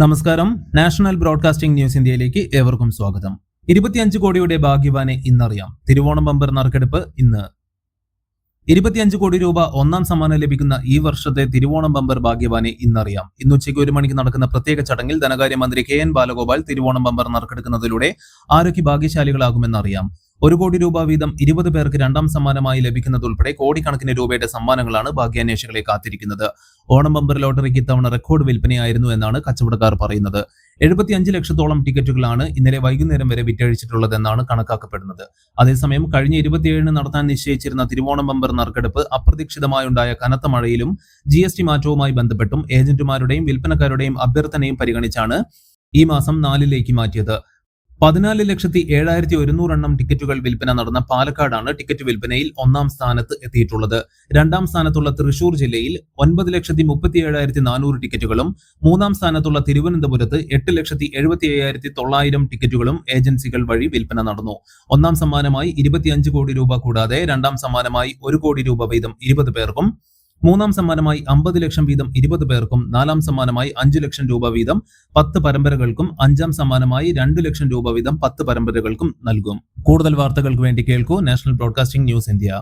നമസ്കാരം. National broadcasting news ഇന്ത്യയിലേക്ക് ഏവർക്കും സ്വാഗതം. 25 കോടിയുടെ ഭാഗ്യവാനെ ഇന്നറിയാം. തിരുവോണം ബമ്പർ നറുക്കെടുപ്പ് ഇന്ന്. 25 കോടി രൂപ ഒന്നാം സമ്മാനം ലഭിക്കുന്ന ഈ വർഷത്തെ തിരുവോണം ബമ്പർ ഭാഗ്യവാനെ ഇന്നറിയാം. ഇന്ന് ഉച്ചയ്ക്ക് 1 മണിക്ക് നടക്കുന്ന പ്രത്യേക ചടങ്ങിൽ ധനകാര്യമന്ത്രി KN ബാലഗോപാൽ തിരുവോണം ബമ്പർ നറുക്കെടുക്കുന്നതിലൂടെ ആരൊക്കെ ഭാഗ്യശാലികളാകുമെന്നറിയാം. 1 കോടി രൂപ വീതം 20 പേർക്ക് രണ്ടാം സമ്മാനമായി ലഭിക്കുന്നതുൾപ്പെടെ കോടിക്കണക്കിന് രൂപയുടെ സമ്മാനങ്ങളാണ് ഭാഗ്യാന്വേഷികളെ കാത്തിരിക്കുന്നത്. ഓണം ബമ്പർ ലോട്ടറിക്ക് ഇത്തവണ റെക്കോർഡ് വിൽപ്പനയായിരുന്നു എന്നാണ് കച്ചവടക്കാർ പറയുന്നത്. 75 ലക്ഷത്തോളം ടിക്കറ്റുകളാണ് ഇന്നലെ വൈകുന്നേരം വരെ വിറ്റഴിച്ചിട്ടുള്ളതെന്നാണ് കണക്കാക്കപ്പെടുന്നത്. അതേസമയം കഴിഞ്ഞ 27-ന് നടത്താൻ നിശ്ചയിച്ചിരുന്ന തിരുവോണം ബമ്പർ നറുക്കെടുപ്പ് അപ്രതീക്ഷിതമായുണ്ടായ കനത്ത മഴയിലും GST മാറ്റവുമായി ബന്ധപ്പെട്ടും ഏജന്റുമാരുടെയും വിൽപ്പനക്കാരുടെയും അഭ്യർത്ഥനയും പരിഗണിച്ചാണ് ഈ മാസം 4-ലേക്ക് മാറ്റിയത്. 14,07,100 എണ്ണം ടിക്കറ്റുകൾ വിൽപ്പന നടന്ന പാലക്കാടാണ് ടിക്കറ്റ് വിൽപ്പനയിൽ ഒന്നാം സ്ഥാനത്ത് എത്തിയിട്ടുള്ളത്. രണ്ടാം സ്ഥാനത്തുള്ള തൃശൂർ ജില്ലയിൽ 9,37,400 ടിക്കറ്റുകളും മൂന്നാം സ്ഥാനത്തുള്ള തിരുവനന്തപുരത്ത് 8,75,900 ടിക്കറ്റുകളും ഏജൻസികൾ വഴി വിൽപ്പന നടന്നു. ഒന്നാം സമ്മാനമായി 25 കോടി രൂപ കൂടാതെ രണ്ടാം സമ്മാനമായി 1 കോടി രൂപ വീതം 20 പേർക്കും, മൂന്നാം സമ്മാനമായി 50 ലക്ഷം വീതം 20 പേർക്കും, നാലാം സമ്മാനമായി 5 ലക്ഷം രൂപ വീതം 10 പരമ്പരകൾക്കും, അഞ്ചാം സമ്മാനമായി 2 ലക്ഷം രൂപ വീതം 10 പരമ്പരകൾക്കും നൽകും. കൂടുതൽ വാർത്തകൾക്ക് വേണ്ടി കേൾക്കൂ നാഷണൽ ബ്രോഡ്കാസ്റ്റിംഗ് ന്യൂസ് ഇന്ത്യ.